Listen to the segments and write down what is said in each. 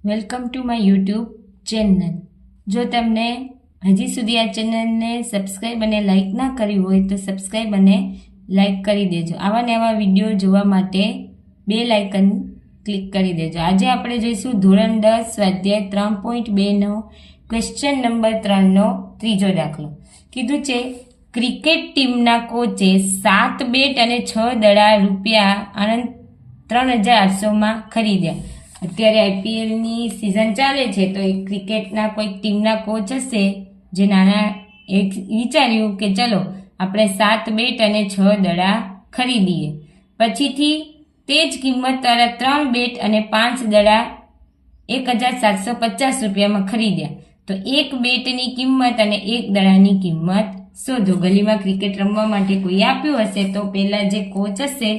Welcome to my YouTube channel. જો તમને હજી સુધી આ ચેનલને સબસ્ક્રાઈબ અને લાઈક ના કર્યું હોય તો સબસ્ક્રાઈબ અને લાઈક કરી દેજો. આવા નવા વિડીયો જોવા માટે બેલ આઇકન ક્લિક કરી દેજો. આજે આપણે જોઈશું ધોરણ 10 સ્વાધ્યાય 3.2નો ક્વેશ્ચન નંબર 3નો ત્રીજો દાખલો. કીધું છે ક્રિકેટ ટીમના કોચે 7 બેટ અને 6 દડા રૂપિયા આનંદ 3800માં ખરીદ્યા. અત્યારે આઈપીએલની સિઝન ચાલે છે તો એક ક્રિકેટના કોઈ ટીમના કોચ હશે જે નાના એક વિચાર્યું કે ચલો આપણે 7 બેટ અને 6 દડા ખરીદીએ. પછીથી તે જ કિંમતવાળા 3 બેટ અને 5 દડા 1750 રૂપિયામાં ખરીદ્યા. તો એક બેટની કિંમત અને એક દડાની કિંમત શોધો. ગલીમાં ક્રિકેટ રમવા માટે કોઈ આપ્યું હશે તો પહેલા જે કોચ હશે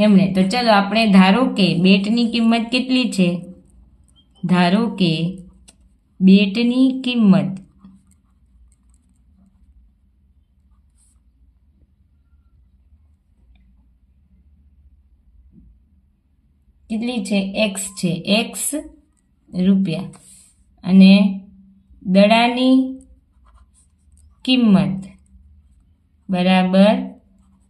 એમણે. તો ચલો આપણે ધારો કે બેટની કિંમત કેટલી છે? ધારો કે બેટની કિંમત કેટલી છે? એક્સ છે, એક્સ રૂપિયા. અને દડાની કિંમત બરાબર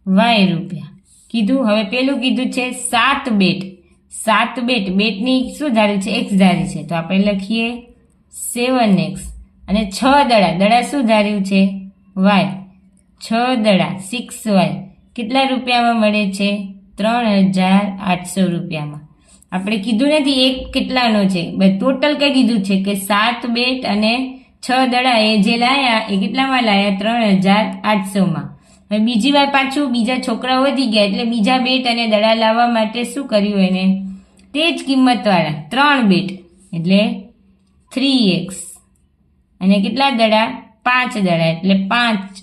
વાય રૂપિયા કીધું. હવે પેલું કીધું છે 7 બેટ. 7 બેટ, બેટની શું ધારી છે? એક્સ ધારી છે તો આપણે લખીએ 7x. અને 6 દડા, દડા શું ધાર્યું છે? વાય. 6 દડા 6y કેટલા રૂપિયામાં મળે છે? 3800 રૂપિયામાં. આપણે કીધું નથી એક કેટલાનો છે, ટોટલ કહી દીધું છે કે 7 બેટ અને 6 દડા એ જે લાયા એ કેટલામાં લાયા? 3800માં. હવે બીજી વાર પાછું બીજા છોકરાઓ વધી ગયા એટલે બીજા બેટ અને દડા લાવવા માટે શું કર્યું એને? તે જ કિંમતવાળા 3 બેટ એટલે 3x. અને કેટલા દડા? 5 દડા એટલે 5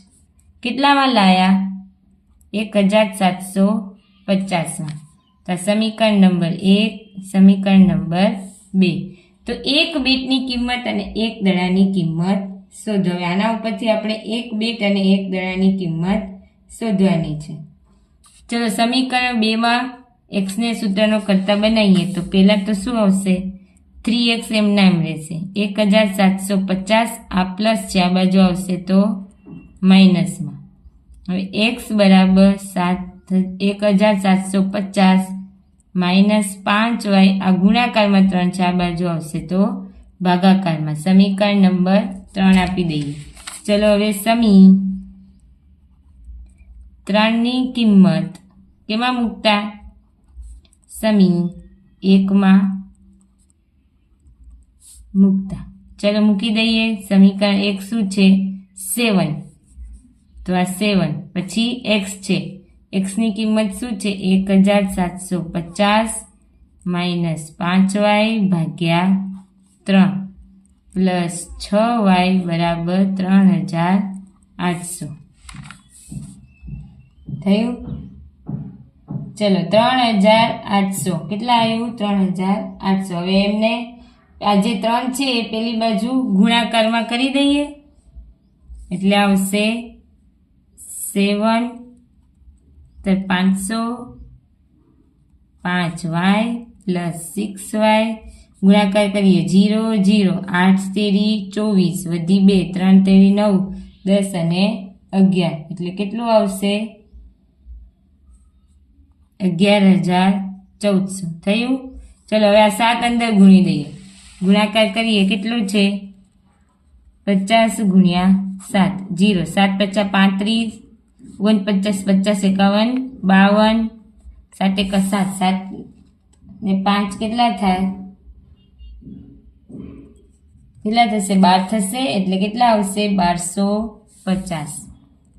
કેટલામાં લાયા? 1750માં. તો સમીકરણ નંબર 1, સમીકરણ નંબર 2. તો એક બેટની કિંમત અને એક દડાની કિંમત શોધો. હવે આના ઉપરથી આપણે એક બેટ અને એક દડાની કિંમત શોધવાની છે. ચલો સમીકરણ 2માં એક્સને સૂત્રનો કરતા બનાવીએ તો પહેલાં તો શું આવશે? 3x એમના એમ રહેશે. 1750 આ પ્લસ છે, આ બાજુ આવશે તો માઇનસમાં. હવે x બરાબર 1750 માઇનસ 5y આ ગુણાકારમાં 3 છે, આ બાજુ આવશે તો ભાગાકારમાં. સમીકરણ નંબર 3 આપી દઈએ. ચલો હવે સમી 3ની કિંમત કેમાં મૂકતા? સમી 1માં મૂકતા. ચલો મૂકી દઈએ. સમીકરણ 1 શું છે? 7. તો આ 7 પછી x છે. xની કિંમત શું છે? 1750 માઇનસ 5y ભાગ્યા 3 પ્લસ 6y બરાબર 3800 થયું. ચલો 3800 કેટલા આવ્યું? 3800. હવે એમને આ જે 3 છે એ પેલી બાજુ ગુણાકારમાં કરી દઈએ એટલે આવશે 7 તો 500 5y પ્લસ 6y ગુણાકાર કરીએ 0 0 8 તેરી 24 વધી 2 3 તેરી 9 10 અને 11 એટલે કેટલું આવશે? 11400 થયું. ચલો હવે આ 7 અંદર ગુણી દઈએ. ગુણાકાર કરીએ કેટલું છે? 50 ગુણ્યા 7 0 7 5 35 49 50 51 52 7 1 7 7 ને 5 કેટલા થાય? કેટલા થશે? 12 થશે એટલે કેટલા આવશે? 1250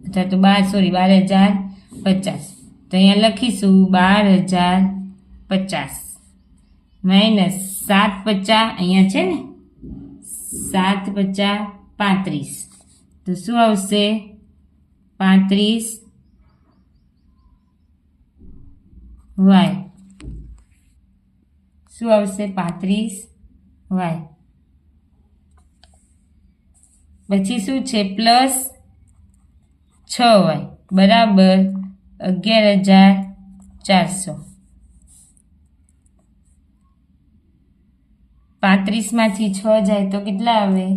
અથવા તો 12050. તો અહીંયા લખીશું 12050 માઇનસ 7 50 અહીંયા છે ને 7 50 35 તો શું આવશે? 35y શું આવશે? 35y. પછી શું છે? પ્લસ 6y બરાબર 11400. 35માંથી 6 જાય તો કેટલા આવે?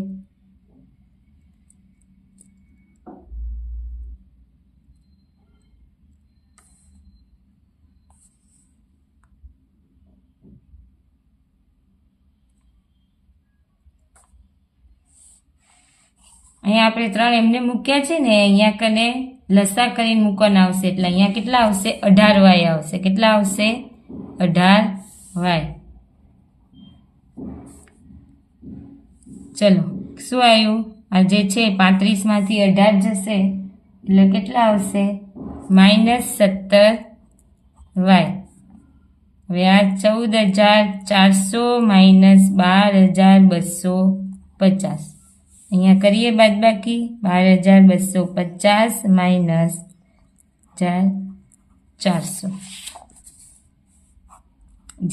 અહીંયા આપણે 3 એમને મૂક્યા છે ને, અહીંયા કને લસા કરીને મૂકવાના આવશે એટલે અહીંયા કેટલા આવશે? 18y આવશે. કેટલા આવશે? 18y. ચલો શું આવ્યું? આ જે છે 35માંથી 18 જશે એટલે કેટલા આવશે? -17y. હવે આ 14,400 -12,250. અહીંયા કરીએ બાદબાકી. 12,250 -1,400.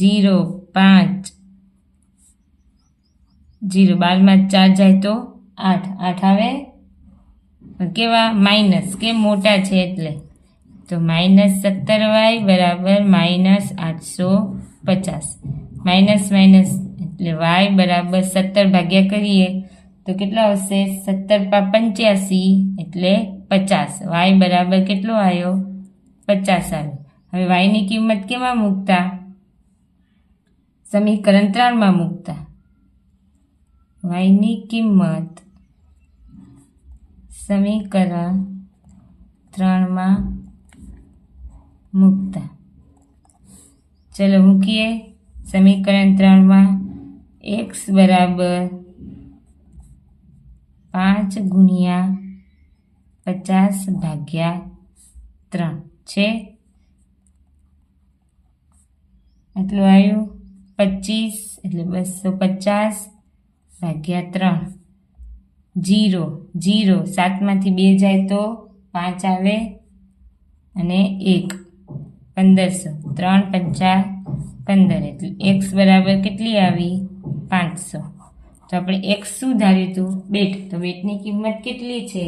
0 5 0 12માં 4 જાય તો 8 8 આવે. કેવા? માઇનસ, કેમ? મોટા છે એટલે. તો -17y બરાબર -850. માઇનસ માઇનસ એટલે y બરાબર 17 ભાગ્યા કરીએ તો કેટલા આવશે? 17×85 એટલે 50. y બરાબર કેટલો આવ્યો? 50 આવ્યો. હવે y ની કિંમત કેમાં મૂકતા? સમીકરણ 3માં મૂકતા. y ની કિંમત સમીકરણ 3માં મૂકતા. ચલો મૂકીએ સમીકરણ 3માં. x બરાબર 5×50/3 છે. એટલું આવ્યું 25 એટલે 250/3. 0 0 7માંથી 2 જાય તો 5 આવે અને 1 1500. 3 5 15 એટલે x બરાબર કેટલી આવી? 500. તો આપણે x શું ધાર્યું હતું? બેટ. તો બેટની કિંમત કેટલી છે?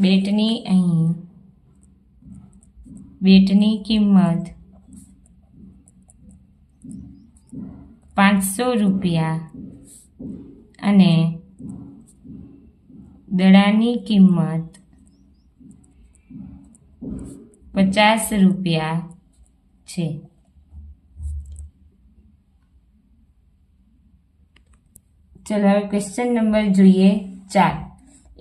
બેટની અહીં બેટની કિંમત 500 રૂપિયા અને દડાની કિંમત 50 રૂપિયા છે. ચલો હવે ક્વેશ્ચન નંબર જોઈએ 4.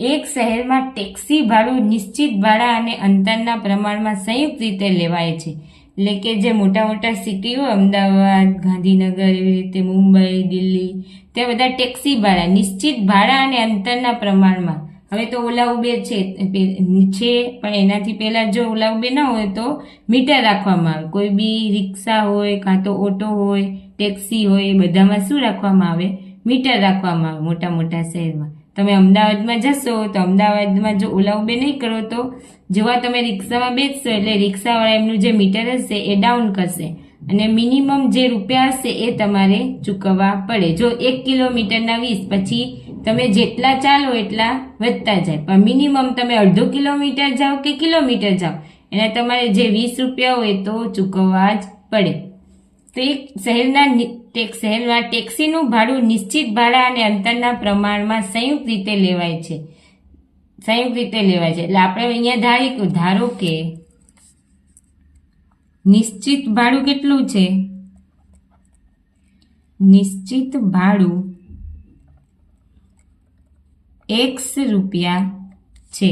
એક શહેરમાં ટેક્સી ભાડું નિશ્ચિત ભાડા અને અંતરના પ્રમાણમાં સંયુક્ત રીતે લેવાય છે. એટલે કે જે મોટા મોટા સિટીઓ, અમદાવાદ, ગાંધીનગર, એવી રીતે મુંબઈ, દિલ્હી, તે બધા ટેક્સી ભાડા નિશ્ચિત ભાડા અને અંતરના પ્રમાણમાં. હવે તો ઓલા ઉબેર છે પણ એનાથી પહેલાં જો ઓલા ઉબેર ના હોય તો મીટર રાખવામાં આવે. કોઈ બી રિક્ષા હોય કાં તો ઓટો હોય, ટેક્સી હોય, એ બધામાં શું રાખવામાં આવે? મીટર રાખવામાં આવે મોટા મોટા શહેરમાં. તમે અમદાવાદમાં જશો તો અમદાવાદમાં જો ઓલા ઉબેર નહીં કરો તો જેવા તમે રિક્ષામાં બેસશો એટલે રિક્ષાવાળા એમનું જે મીટર હશે એ ડાઉન કરશે અને મિનિમમ જે રૂપિયા હશે એ તમારે ચૂકવવા પડે. જો 1 કિલોમીટરના 20, પછી તમે જેટલા ચાલો એટલા વધતા જાય, પણ મિનિમમ તમે અડધો કિલોમીટર જાઓ કે કિલોમીટર જાઓ એના તમારે જે 20 રૂપિયા હોય તો ચૂકવવા જ પડે. તો એક શહેરમાં ટેક્સીનું ભાડું નિશ્ચિત ભાડા અને અંતરના પ્રમાણમાં સંયુક્ત રીતે લેવાય છે. એટલે આપણે અહીંયા ધારો કે નિશ્ચિત ભાડું કેટલું છે? નિશ્ચિત ભાડું x રૂપિયા છે.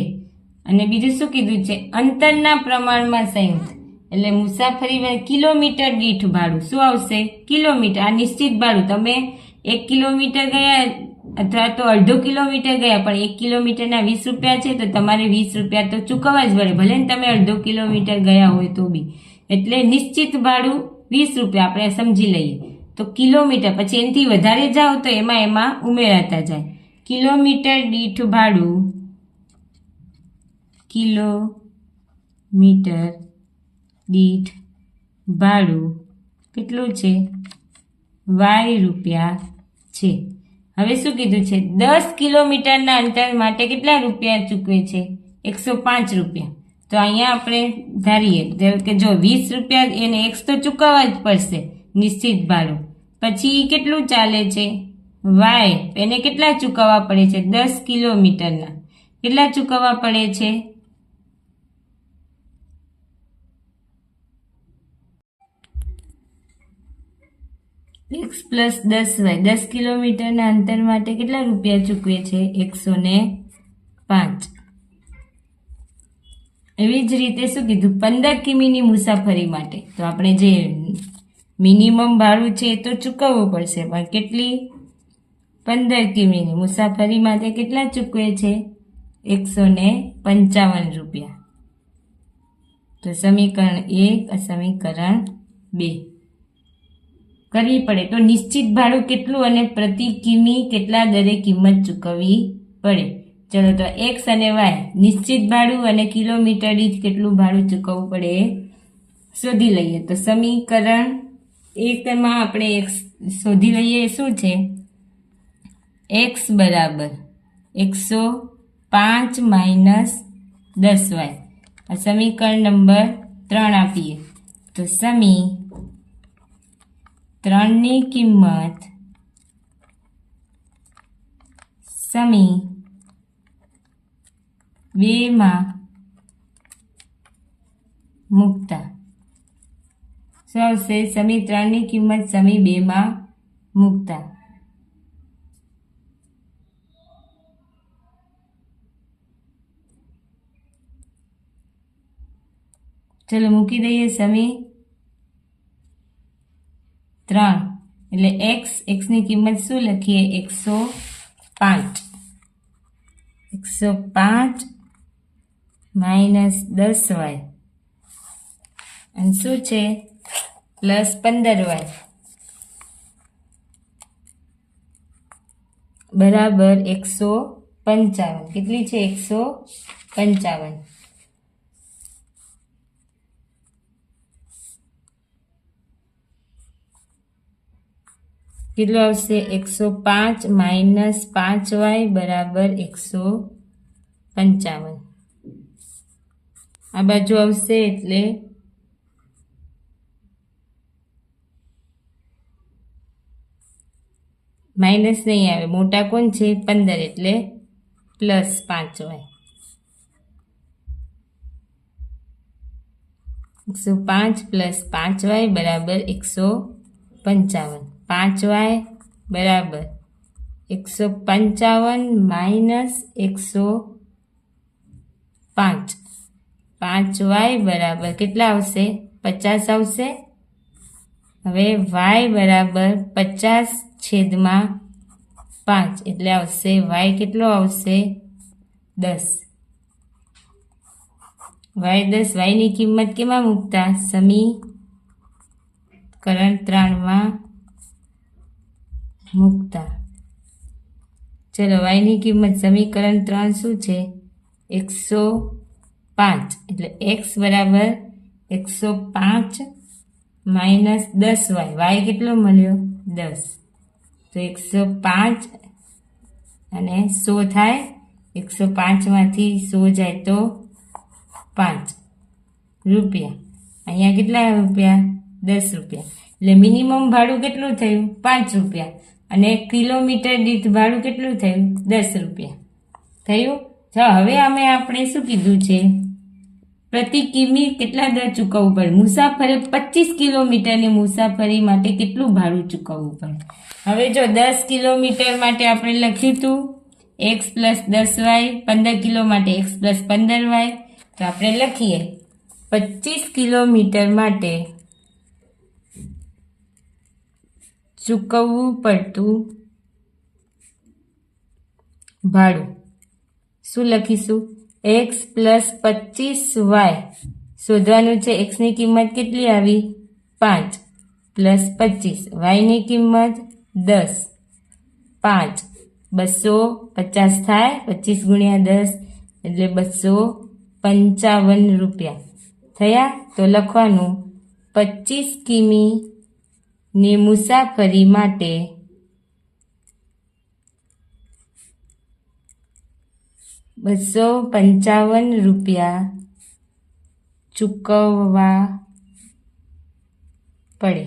અને બીજું શું કીધું છે? અંતરના પ્રમાણમાં સંયુક્ત. એટલે મુસાફરી કિલોમીટર દીઠ ભાડું શું આવશે? કિલોમીટર. આ નિશ્ચિત ભાડું તમે 1 કિલોમીટર ગયા અથવા તો અડધો કિલોમીટર ગયા પણ 1 કિલોમીટરના 20 રૂપિયા છે તો તમારે 20 રૂપિયા તો ચૂકવવા જ પડે, ભલે ને તમે અડધો કિલોમીટર ગયા હોય તો બી. એટલે નિશ્ચિત ભાડું 20 રૂપિયા આપણે સમજી લઈએ. તો કિલોમીટર પછી એનાથી વધારે જાઓ તો એમાં ઉમેરાતા જાય. કિલોમીટર દીઠ ભાડું કિલોમીટર દીઠ ભાડું કેટલું છે? y રૂપિયા છે. હવે શું કીધું છે? 10 કિલોમીટરના અંતર માટે કેટલા રૂપિયા ચૂકવે છે? 105 રૂપિયા. તો અહીંયા આપણે ધારીએ કે જો 20 રૂપિયા એને x તો ચૂકવવા જ પડશે નિશ્ચિત ભાડું, પછી કેટલું ચાલે છે વાય, એને કેટલા ચૂકવવા પડે છે 10 કિલોમીટરના. કેટલા ચૂકવવા પડે છે? x પ્લસ 10y, 10 કિલોમીટરના અંતર માટે કેટલા રૂપિયા ચૂકવે છે? 105. એવી જ રીતે શું કીધું? 15 કિમીની મુસાફરી માટે તો આપણે જે મિનિમમ ભાડું છે એ તો ચૂકવવું પડશે, પણ કેટલી? 15 કિમીની મુસાફરી માટે કેટલા ચૂકવે છે? 155 રૂપિયા. તો સમીકરણ 1 સમીકરણ 2 કરવી પડે. તો નિશ્ચિત ભાડું કેટલું અને પ્રતિ કિમી કેટલા દરે કિંમત ચૂકવવી પડે? ચલો તો x અને y નિશ્ચિત ભાડું અને કિલોમીટર દીઠ કેટલું ભાડું ચૂકવવું પડે શોધી લઈએ. તો સમીકરણ 1 માં આપણે x શોધી લઈએ. શું છે? x બરાબર 105 માઇનસ 10y. આ સમીકરણ નંબર 3 આપીએ તો સમી 3 ની કિંમત સમી 2 માં મૂકતા શું આવશે? સમી 3 ની કિંમત સમી 2 માં મૂકતા ચલો મૂકી દઈએ સમી 3 એટલે x ની કિંમત શું લખીએ? 105 માઇનસ 10y અને શું છે? પ્લસ 15y બરાબર 155. કેટલી છે? 155. કેટલું આવશે? 105 માઇનસ 5y બરાબર 155. આ બાજુ આવશે એટલે માઇનસ નહીં આવે, મોટા કોણ છે? 15 એટલે પ્લસ 5y. 105 પ્લસ 5y બરાબર 155. 5y બરાબર 155 માઇનસ 105. 5y બરાબર કેટલા આવશે? 50 આવશે. હવે y બરાબર 50/5 એટલે આવશે y કેટલો આવશે? 10. y 10. y ની કિંમત કેમાં મૂકતા? સમીકરણ 3 માં મૂકતા. ચલો y ની કિંમત સમીકરણ 3 શું છે? 105 એટલે x બરાબર 105 માઇનસ 10y. y કેટલો મળ્યો? 10. તો 105 અને 100 થાય. 105 માંથી 100 જાય તો 5 રૂપિયા. અહીંયા કેટલા રૂપિયા? 10 રૂપિયા. એટલે મિનિમમ ભાડું કેટલું થયું? 5 રૂપિયા. અને કિલોમીટર દીઠ ભાડું કેટલું થયું? 10 રૂપિયા થયું. હવે આપણે શું કીધું છે? પ્રતિ કિમી કેટલા દર ચૂકવવું પડે? મુસાફરી 25 કિલોમીટરની મુસાફરી માટે કેટલું ભાડું ચૂકવવું પડે? હવે જો 10 કિલોમીટર માટે આપણે લખ્યું હતું x પ્લસ 10y, 15 કિલો માટે x પ્લસ 15y. તો આપણે લખીએ 25 કિલોમીટર માટે ચૂકવવું પડતું ભાડું શું લખીશું? x પ્લસ 25y શોધવાનું છે. x ની કિંમત કેટલી આવી? 5 પ્લસ 25. y ની કિંમત 10. 5 250 થાય. 25 ગુણ્યા 10 એટલે 255 રૂપિયા થયા. તો લખવાનું 25 કિમી ની મુસાફરી માટે ₹255 ચૂકવવા પડે.